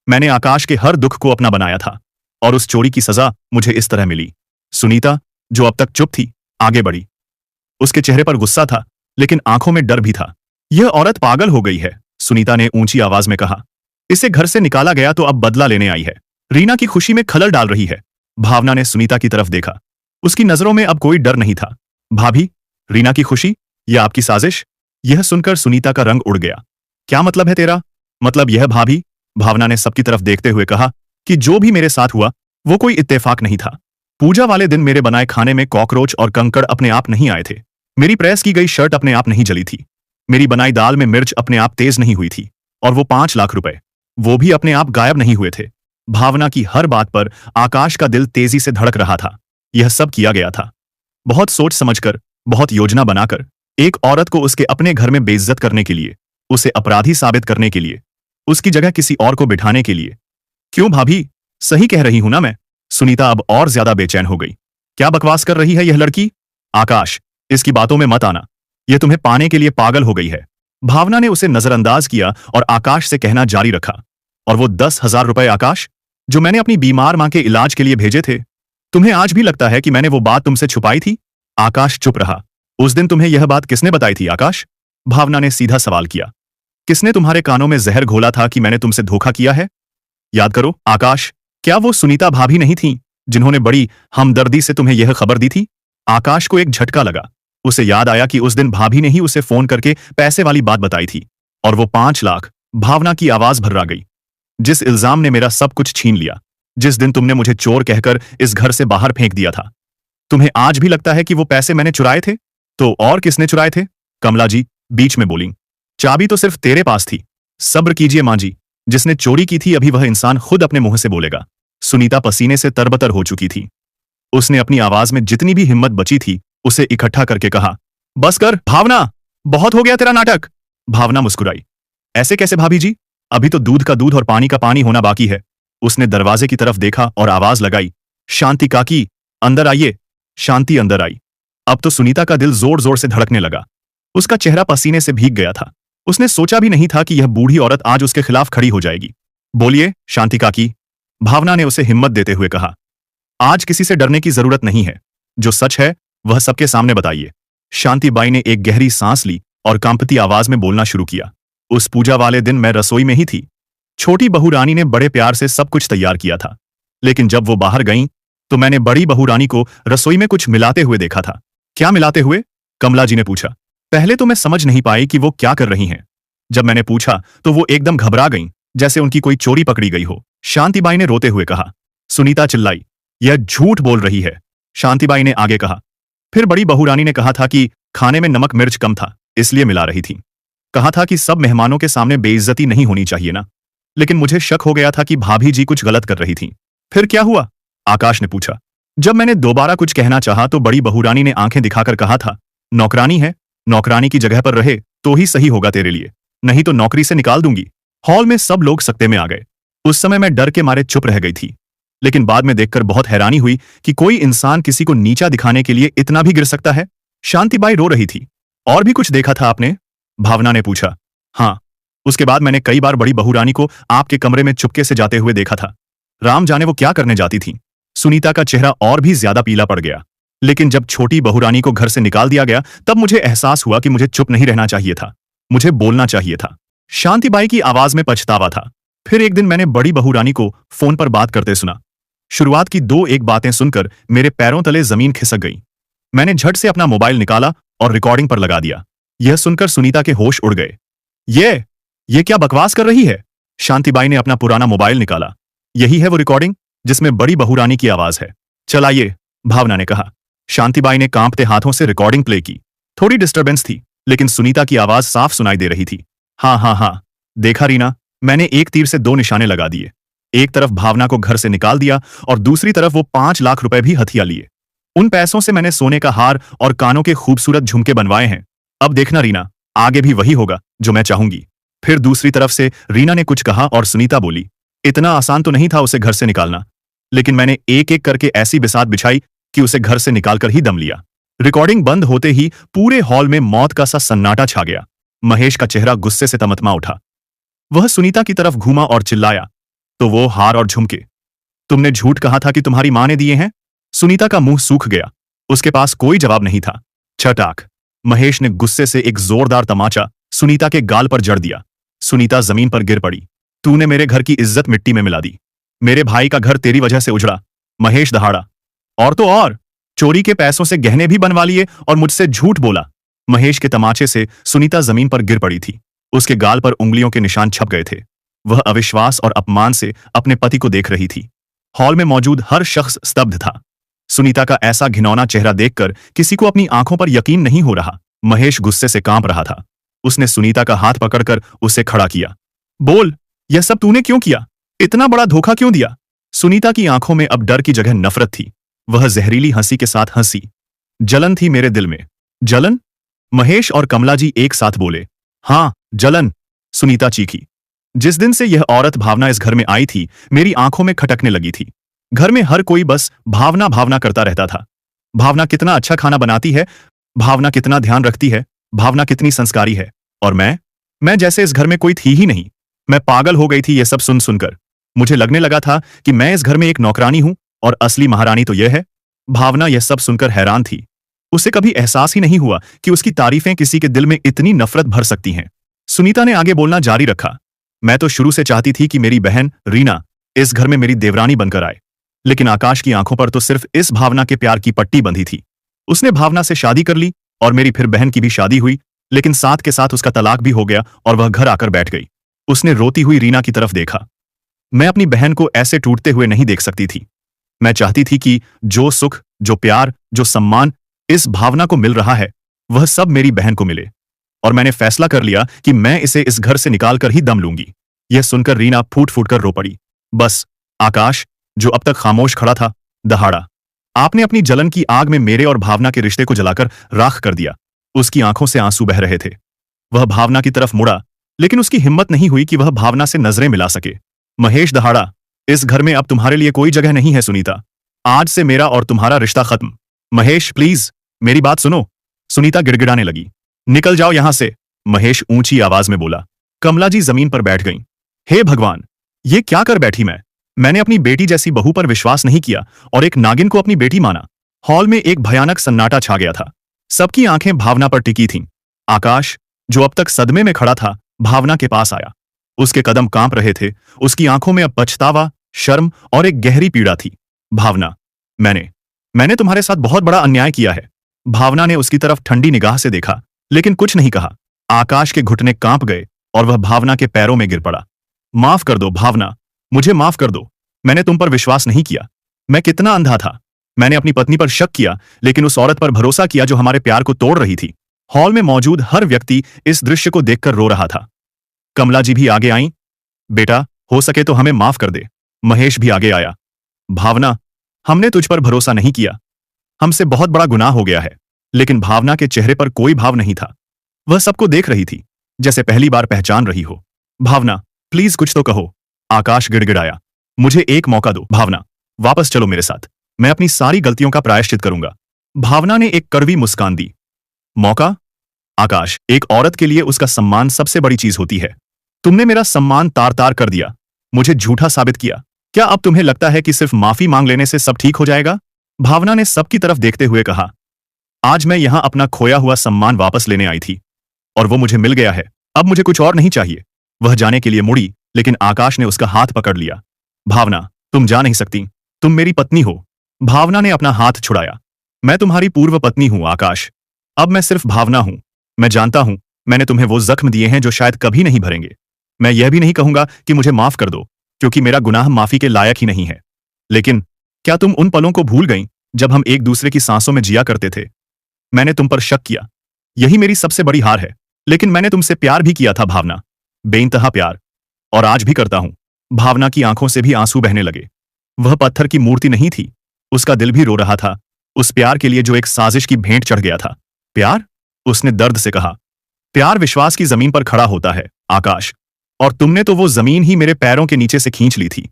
मैंने आकाश के हर दुख को अपना बनाया था और उस चोरी की सजा मुझे इस तरह मिली। सुनीता, जो अब तक चुप थी, आगे बढ़ी। उसके चेहरे पर गुस्सा था लेकिन आंखों में डर भी था। यह औरत पागल हो गई है, सुनीता ने ऊंची आवाज में कहा। इसे घर से निकाला गया तो अब बदला लेने आई है। रीना की खुशी में खलल डाल रही है। भावना ने सुनीता की तरफ देखा। उसकी नजरों में अब कोई डर नहीं था। भाभी, रीना की खुशी या आपकी साजिश? यह सुनकर सुनीता का रंग उड़ गया। क्या मतलब है तेरा? मतलब यह भाभी, भावना ने सबकी तरफ देखते हुए कहा, कि जो भी मेरे साथ हुआ वो कोई इत्तेफाक नहीं था। पूजा वाले दिन मेरे बनाए खाने में कॉकरोच और कंकड़ अपने आप नहीं आए थे। मेरी प्रेस की गई शर्ट अपने आप नहीं जली थी। मेरी बनाई दाल में मिर्च अपने आप तेज नहीं हुई थी। और वो 5 लाख रुपए, वो भी अपने आप गायब नहीं हुए थे। भावना की हर बात पर आकाश का दिल तेजी से धड़क रहा था। यह सब किया गया था बहुत सोच समझकर, बहुत योजना बनाकर, एक औरत को उसके अपने घर में बेइज्जत करने के लिए, उसे अपराधी साबित करने के लिए, उसकी जगह किसी और को बिठाने के लिए। क्यों भाभी, सही कह रही हूं ना मैं? सुनीता अब और ज्यादा बेचैन हो गई। क्या बकवास कर रही है यह लड़की? आकाश, इसकी बातों में मत आना। यह तुम्हें पाने के लिए पागल हो गई है। भावना ने उसे नजरअंदाज किया और आकाश से कहना जारी रखा। और वो 10,000 रुपए आकाश, जो मैंने अपनी बीमार मां के इलाज के लिए भेजे थे, तुम्हें आज भी लगता है कि मैंने वो बात तुमसे छुपाई थी? आकाश चुप रहा। उस दिन तुम्हें यह बात किसने बताई थी आकाश? भावना ने सीधा सवाल किया। किसने तुम्हारे कानों में जहर घोला था कि मैंने तुमसे धोखा किया है? याद करो आकाश, क्या वो सुनीता भाभी नहीं थी जिन्होंने बड़ी हमदर्दी से तुम्हें यह खबर दी थी? आकाश को एक झटका लगा। उसे याद आया कि उस दिन भाभी ने ही उसे फोन करके पैसे वाली बात बताई थी। और वो 5 लाख। भावना की आवाज भर्रा गई। जिस इल्जाम ने मेरा सब कुछ छीन लिया, जिस दिन तुमने मुझे चोर कहकर इस घर से बाहर फेंक दिया था, तुम्हें आज भी लगता है कि वो पैसे मैंने चुराए थे? तो और किसने चुराए थे? कमला जी बीच में बोली। चाबी तो सिर्फ तेरे पास थी। सब्र कीजिए मां जी, जिसने चोरी की थी अभी वह इंसान खुद अपने मुंह से बोलेगा। सुनीता पसीने से तरबतर हो चुकी थी। उसने अपनी आवाज में जितनी भी हिम्मत बची थी उसे इकट्ठा करके कहा, बस कर भावना, बहुत हो गया तेरा नाटक। भावना मुस्कुराई। ऐसे कैसे भाभी जी? अभी तो दूध का दूध और पानी का पानी होना बाकी है। उसने दरवाजे की तरफ देखा और आवाज लगाई, शांति काकी, अंदर आइए। शांति अंदर आई। अब तो सुनीता का दिल जोर जोर से धड़कने लगा। उसका चेहरा पसीने से भीग गया था। उसने सोचा भी नहीं था कि यह बूढ़ी औरत आज उसके खिलाफ खड़ी हो जाएगी। बोलिए शांति काकी, भावना ने उसे हिम्मत देते हुए कहा। आज किसी से डरने की जरूरत नहीं है। जो सच है वह सबके सामने बताइए। शांति बाई ने एक गहरी सांस ली और कांपती आवाज में बोलना शुरू किया। उस पूजा वाले दिन मैं रसोई में ही थी। छोटी बहू रानी ने बड़े प्यार से सब कुछ तैयार किया था। लेकिन जब वो बाहर गईं तो मैंने बड़ी बहू रानी को रसोई में कुछ मिलाते हुए देखा था। क्या मिलाते हुए? कमला जी ने पूछा। पहले तो मैं समझ नहीं पाई कि वो क्या कर रही हैं। जब मैंने पूछा तो वो एकदम घबरा गईं, जैसे उनकी कोई चोरी पकड़ी गई हो। शांतिबाई ने रोते हुए कहा। सुनीता चिल्लाई, यह झूठ बोल रही है। शांतिबाई ने आगे कहा। फिर बड़ी बहू रानी ने कहा था कि खाने में नमक मिर्च कम था, इसलिए मिला रही थी। कहा था कि सब मेहमानों के सामने बेइज्जती नहीं होनी चाहिए ना। लेकिन मुझे शक हो गया था कि भाभी जी कुछ गलत कर रही थी। फिर क्या हुआ? आकाश ने पूछा। जब मैंने दोबारा कुछ कहना चाहा तो बड़ी बहू रानी ने आंखें दिखाकर कहा था, नौकरानी है, नौकरानी की जगह पर रहे तो ही सही होगा तेरे लिए, नहीं तो नौकरी से निकाल दूंगी। हॉल में सब लोग सकते में आ गए। उस समय मैं डर के मारे चुप रह गई थी, लेकिन बाद में देखकर बहुत हैरानी हुई कि कोई इंसान किसी को नीचा दिखाने के लिए इतना भी गिर सकता है। शांतिबाई रो रही थी। और भी कुछ देखा था आपने? भावना ने पूछा। हाँ, उसके बाद मैंने कई बार बड़ी बहू रानी को आपके कमरे में चुपके से जाते हुए देखा था। राम जाने वो क्या करने जाती थी। सुनीता का चेहरा और भी ज्यादा पीला पड़ गया। लेकिन जब छोटी बहू रानी को घर से निकाल दिया गया तब मुझे एहसास हुआ कि मुझे चुप नहीं रहना चाहिए था, मुझे बोलना चाहिए था। शांतिबाई की आवाज में पछतावा था। फिर एक दिन मैंने बड़ी बहू रानी को फोन पर बात करते सुना। शुरुआत की दो एक बातें सुनकर मेरे पैरों तले जमीन खिसक गई। मैंने झट से अपना मोबाइल निकाला और रिकॉर्डिंग पर लगा दिया। यह सुनकर सुनीता के होश उड़ गए। ये क्या बकवास कर रही है? शांतिबाई ने अपना पुराना मोबाइल निकाला। यही है वो रिकॉर्डिंग जिसमें बड़ी बहू रानी की आवाज है। चलाइए, भावना ने कहा। शांतिबाई ने कांपते हाथों से रिकॉर्डिंग प्ले की। थोड़ी डिस्टरबेंस थी, लेकिन सुनीता की आवाज साफ सुनाई दे रही थी। हाँ हाँ हाँ, देखा रीना, मैंने एक तीर से दो निशाने लगा दिए। एक तरफ भावना को घर से निकाल दिया और दूसरी तरफ वो 5 लाख रुपए भी हथिया लिए। उन पैसों से मैंने सोने का हार और कानों के खूबसूरत झुमके बनवाए हैं। अब देखना रीना, आगे भी वही होगा जो मैं चाहूंगी। फिर दूसरी तरफ से रीना ने कुछ कहा और सुनीता बोली, इतना आसान तो नहीं था उसे घर से निकालना, लेकिन मैंने एक एक करके ऐसी बिसात बिछाई कि उसे घर से निकालकर ही दम लिया। रिकॉर्डिंग बंद होते ही पूरे हॉल में मौत का सा सन्नाटा छा गया। महेश का चेहरा गुस्से से तमतमा उठा। वह सुनीता की तरफ घूमा और चिल्लाया, तो वो हार और झुमके तुमने झूठ कहा था कि तुम्हारी मां ने दिए हैं? सुनीता का मुंह सूख गया। उसके पास कोई जवाब नहीं था। छटाक, महेश ने गुस्से से एक जोरदार तमाचा सुनीता के गाल पर जड़ दिया। सुनीता जमीन पर गिर पड़ी। तूने मेरे घर की इज्जत मिट्टी में मिला दी। मेरे भाई का घर तेरी वजह से उजड़ा। महेश दहाड़ा। और तो और, चोरी के पैसों से गहने भी बनवा लिए और मुझसे झूठ बोला। महेश के तमाचे से सुनीता जमीन पर गिर पड़ी थी। उसके गाल पर उंगलियों के निशान छप गए थे। वह अविश्वास और अपमान से अपने पति को देख रही थी। हॉल में मौजूद हर शख्स स्तब्ध था। सुनीता का ऐसा घिनौना चेहरा देखकर किसी को अपनी आंखों पर यकीन नहीं हो रहा। महेश गुस्से से कांप रहा था। उसने सुनीता का हाथ पकड़कर उसे खड़ा किया। बोल, यह सब तूने क्यों किया? इतना बड़ा धोखा क्यों दिया? सुनीता की आंखों में अब डर की जगह नफरत थी। वह जहरीली हंसी के साथ हंसी। जलन थी मेरे दिल में। जलन? महेश और कमला जी एक साथ बोले। हां, जलन, सुनीता चीखी। जिस दिन से यह औरत भावना इस घर में आई थी, मेरी आंखों में खटकने लगी थी। घर में हर कोई बस भावना भावना करता रहता था। भावना कितना अच्छा खाना बनाती है, भावना कितना ध्यान रखती है, भावना कितनी संस्कारी है। और मैं जैसे इस घर में कोई थी ही नहीं। मैं पागल हो गई थी ये सब सुन सुनकर। मुझे लगने लगा था कि मैं इस घर में एक नौकरानी हूं और असली महारानी तो यह है। भावना यह सब सुनकर हैरान थी। उसे कभी एहसास ही नहीं हुआ कि उसकी तारीफें किसी के दिल में इतनी नफरत भर सकती हैं। सुनीता ने आगे बोलना जारी रखा। मैं तो शुरू से चाहती थी कि मेरी बहन रीना इस घर में मेरी देवरानी बनकर आए, लेकिन आकाश की आंखों पर तो सिर्फ इस भावना के प्यार की पट्टी बंधी थी। उसने भावना से शादी कर ली और मेरी फिर बहन की भी शादी हुई, लेकिन साथ के साथ उसका तलाक भी हो गया और वह घर आकर बैठ गई। उसने रोती हुई रीना की तरफ देखा। मैं अपनी बहन को ऐसे टूटते हुए नहीं देख सकती थी। मैं चाहती थी कि जो सुख, जो प्यार, जो सम्मान इस भावना को मिल रहा है, वह सब मेरी बहन को मिले। और मैंने फैसला कर लिया कि मैं इसे इस घर से निकालकर ही दम लूंगी। यह सुनकर रीना फूट फूट कर रो पड़ी। बस, आकाश, जो अब तक खामोश खड़ा था, दहाड़ा। आपने अपनी जलन की आग में मेरे और भावना के रिश्ते को जलाकर राख कर दिया। उसकी आंखों से आंसू बह रहे थे। वह भावना की तरफ मुड़ा, लेकिन उसकी हिम्मत नहीं हुई कि वह भावना से नजरें मिला सके। महेश दहाड़ा, इस घर में अब तुम्हारे लिए कोई जगह नहीं है सुनीता। आज से मेरा और तुम्हारा रिश्ता खत्म। महेश, प्लीज मेरी बात सुनो। सुनीता गिड़गिड़ाने लगी। निकल जाओ यहां से, महेश ऊंची आवाज में बोला। कमला जी जमीन पर बैठ गईं। हे भगवान, ये क्या कर बैठी मैंने अपनी बेटी जैसी बहू पर विश्वास नहीं किया और एक नागिन को अपनी बेटी माना। हॉल में एक भयानक सन्नाटा छा गया था। सबकी आंखें भावना पर टिकी थीं। आकाश, जो अब तक सदमे में खड़ा था, भावना के पास आया। उसके कदम कांप रहे थे। उसकी आंखों में अब पछतावा, शर्म और एक गहरी पीड़ा थी। भावना, मैंने तुम्हारे साथ बहुत बड़ा अन्याय किया है। भावना ने उसकी तरफ ठंडी निगाह से देखा, लेकिन कुछ नहीं कहा। आकाश के घुटने कांप गए और वह भावना के पैरों में गिर पड़ा। माफ कर दो भावना, मुझे माफ कर दो। मैंने तुम पर विश्वास नहीं किया। मैं कितना अंधा था। मैंने अपनी पत्नी पर शक किया, लेकिन उस औरत पर भरोसा किया जो हमारे प्यार को तोड़ रही थी। हॉल में मौजूद हर व्यक्ति इस दृश्य को देखकर रो रहा था। कमला जी भी आगे आईं। बेटा, हो सके तो हमें माफ कर दे। महेश भी आगे आया। भावना, हमने तुझ पर भरोसा नहीं किया। हमसे बहुत बड़ा गुनाह हो गया है। लेकिन भावना के चेहरे पर कोई भाव नहीं था। वह सबको देख रही थी, जैसे पहली बार पहचान रही हो। भावना, प्लीज कुछ तो कहो। आकाश गिड़गिड़ाया। मुझे एक मौका दो भावना, वापस चलो मेरे साथ। मैं अपनी सारी गलतियों का प्रायश्चित करूंगा। भावना ने एक कड़वी मुस्कान दी। मौका? आकाश, एक औरत के लिए उसका सम्मान सबसे बड़ी चीज होती है। तुमने मेरा सम्मान तार तार कर दिया, मुझे झूठा साबित किया। क्या अब तुम्हें लगता है कि सिर्फ माफी मांग लेने से सब ठीक हो जाएगा? भावना ने सबकी तरफ देखते हुए कहा। आज मैं यहां अपना खोया हुआ सम्मान वापस लेने आई थी, और वो मुझे मिल गया है। अब मुझे कुछ और नहीं चाहिए। वह जाने के लिए मुड़ी, लेकिन आकाश ने उसका हाथ पकड़ लिया। भावना, तुम जा नहीं सकती। तुम मेरी पत्नी हो। भावना ने अपना हाथ छुड़ाया। मैं तुम्हारी पूर्व पत्नी हूं आकाश। अब मैं सिर्फ भावना हूं। मैं जानता हूं, मैंने तुम्हें वो जख्म दिए हैं जो शायद कभी नहीं भरेंगे। मैं यह भी नहीं कहूंगा कि मुझे माफ कर दो, क्योंकि मेरा गुनाह माफी के लायक ही नहीं है। लेकिन क्या तुम उन पलों को भूल गईं जब हम एक दूसरे की सांसों में जिया करते थे? मैंने तुम पर शक किया, यही मेरी सबसे बड़ी हार है। लेकिन मैंने तुमसे प्यार भी किया था भावना, बेइंतहा प्यार। और आज भी करता हूं। भावना की आंखों से भी आंसू बहने लगे। वह पत्थर की मूर्ति नहीं थी, उसका दिल भी रो रहा था, उस प्यार के लिए जो एक साजिश की भेंट चढ़ गया था। प्यार? उसने दर्द से कहा। प्यार विश्वास की जमीन पर खड़ा होता है आकाश, और तुमने तो वो जमीन ही मेरे पैरों के नीचे से खींच ली थी।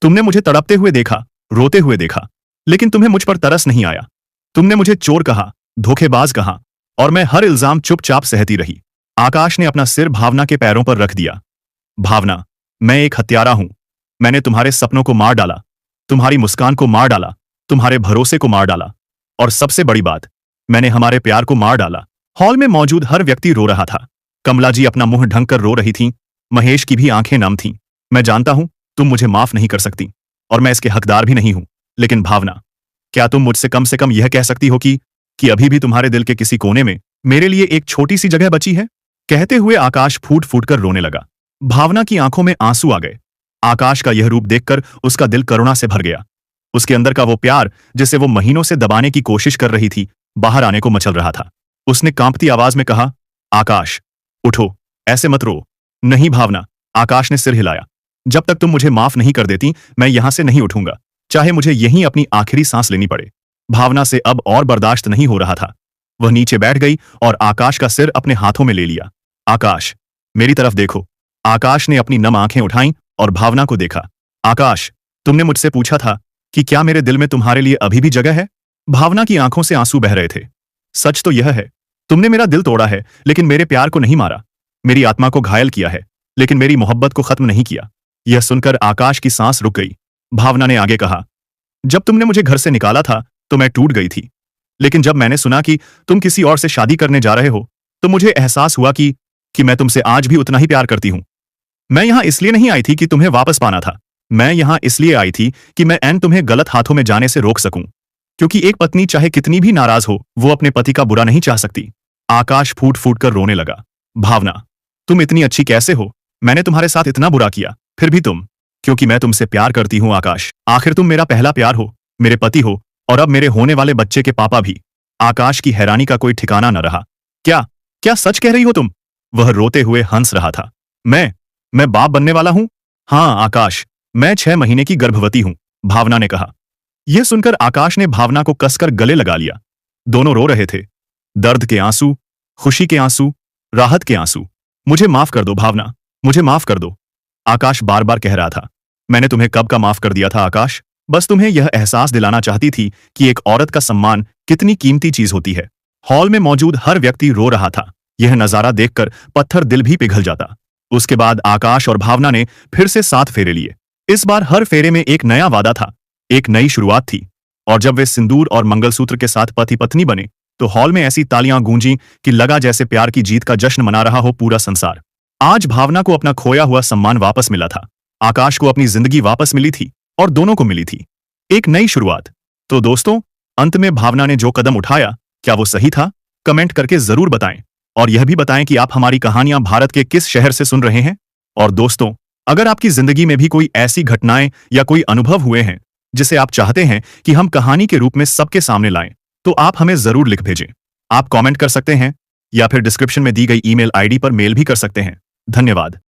तुमने मुझे तड़पते हुए देखा, रोते हुए देखा, लेकिन तुम्हें मुझ पर तरस नहीं आया। तुमने मुझे चोर कहा, धोखेबाज कहा, और मैं हर इल्जाम चुपचाप सहती रही। आकाश ने अपना सिर भावना के पैरों पर रख दिया। भावना, मैं एक हत्यारा हूं। मैंने तुम्हारे सपनों को मार डाला, तुम्हारी मुस्कान को मार डाला, तुम्हारे भरोसे को मार डाला, और सबसे बड़ी बात, मैंने हमारे प्यार को मार डाला। हॉल में मौजूद हर व्यक्ति रो रहा था। कमला जी अपना मुंह ढंक कर रो रही थीं। महेश की भी आंखें नम थीं। मैं जानता हूं तुम मुझे माफ नहीं कर सकती, और मैं इसके हकदार भी नहीं हूं। लेकिन भावना, क्या तुम मुझसे कम से कम यह कह सकती हो कि अभी भी तुम्हारे दिल के किसी कोने में मेरे लिए एक छोटी सी जगह बची है? कहते हुए आकाश फूट फूट कर रोने लगा। भावना की आंखों में आंसू आ गए। आकाश का यह रूप देखकर उसका दिल करुणा से भर गया। उसके अंदर का वो प्यार, जिसे वो महीनों से दबाने की कोशिश कर रही थी, बाहर आने को मचल रहा था। उसने कांपती आवाज में कहा, आकाश, उठो, ऐसे मत रो। नहीं भावना, आकाश ने सिर हिलाया। जब तक तुम मुझे माफ नहीं कर देती, मैं यहां से नहीं उठूंगा, चाहे मुझे यहीं अपनी आखिरी सांस लेनी पड़े। भावना से अब और बर्दाश्त नहीं हो रहा था। वह नीचे बैठ गई और आकाश का सिर अपने हाथों में ले लिया। आकाश, मेरी तरफ देखो। आकाश ने अपनी नम आंखें उठाईं और भावना को देखा। आकाश, तुमने मुझसे पूछा था कि क्या मेरे दिल में तुम्हारे लिए अभी भी जगह है? भावना की आंखों से आंसू बह रहे थे। सच तो यह है, तुमने मेरा दिल तोड़ा है, लेकिन मेरे प्यार को नहीं मारा। मेरी आत्मा को घायल किया है, लेकिन मेरी मोहब्बत को खत्म नहीं किया। यह सुनकर आकाश की सांस रुक गई। भावना ने आगे कहा, जब तुमने मुझे घर से निकाला था तो मैं टूट गई थी, लेकिन जब मैंने सुना कि तुम किसी और से शादी करने जा रहे हो, तो मुझे एहसास हुआ कि मैं तुमसे आज भी उतना ही प्यार करती हूं। मैं यहां इसलिए नहीं आई थी कि तुम्हें वापस पाना था। मैं यहां इसलिए आई थी कि मैं तुम्हें गलत हाथों में जाने से रोक सकूं, क्योंकि एक पत्नी चाहे कितनी भी नाराज हो, वो अपने पति का बुरा नहीं चाह सकती। आकाश फूट फूट कर रोने लगा। भावना, तुम इतनी अच्छी कैसे हो? मैंने तुम्हारे साथ इतना बुरा किया, फिर भी तुम। क्योंकि मैं तुमसे प्यार करती हूं आकाश। आखिर तुम मेरा पहला प्यार हो, मेरे पति हो, और अब मेरे होने वाले बच्चे के पापा भी। आकाश की हैरानी का कोई ठिकाना न रहा। क्या क्या सच कह रही हो तुम? वह रोते हुए हंस रहा था। मैं बाप बनने वाला हूं? हाँ आकाश, मैं 6 महीने की गर्भवती हूं, भावना ने कहा। यह सुनकर आकाश ने भावना को कसकर गले लगा लिया। दोनों रो रहे थे, दर्द के आंसू, खुशी के आंसू, राहत के आंसू। मुझे माफ कर दो भावना, मुझे माफ कर दो। आकाश बार बार कह रहा था। मैंने तुम्हें कब का माफ कर दिया था आकाश? बस तुम्हें यह एहसास दिलाना चाहती थी कि एक औरत का सम्मान कितनी कीमती चीज होती है। हॉल में मौजूद हर व्यक्ति रो रहा था। यह नजारा देखकर पत्थर दिल भी पिघल जाता। उसके बाद आकाश और भावना ने फिर से 7 फेरे लिए। इस बार हर फेरे में एक नया वादा था, एक नई शुरुआत थी। और जब वे सिंदूर और मंगलसूत्र के साथ पति पत्नी बने, तो हॉल में ऐसी तालियां गूंजी कि लगा जैसे प्यार की जीत का जश्न मना रहा हो पूरा संसार। आज भावना को अपना खोया हुआ सम्मान वापस मिला था। आकाश को अपनी जिंदगी वापस मिली थी, और दोनों को मिली थी एक नई शुरुआत। तो दोस्तों, अंत में भावना ने जो कदम उठाया, क्या वो सही था? कमेंट करके जरूर बताएं। और यह भी बताएं कि आप हमारी कहानियां भारत के किस शहर से सुन रहे हैं। और दोस्तों, अगर आपकी जिंदगी में भी कोई ऐसी घटनाएं या कोई अनुभव हुए हैं जिसे आप चाहते हैं कि हम कहानी के रूप में सबके सामने लाएं, तो आप हमें जरूर लिख भेजें। आप कमेंट कर सकते हैं या फिर डिस्क्रिप्शन में दी गई ईमेल आईडी पर मेल भी कर सकते हैं। धन्यवाद।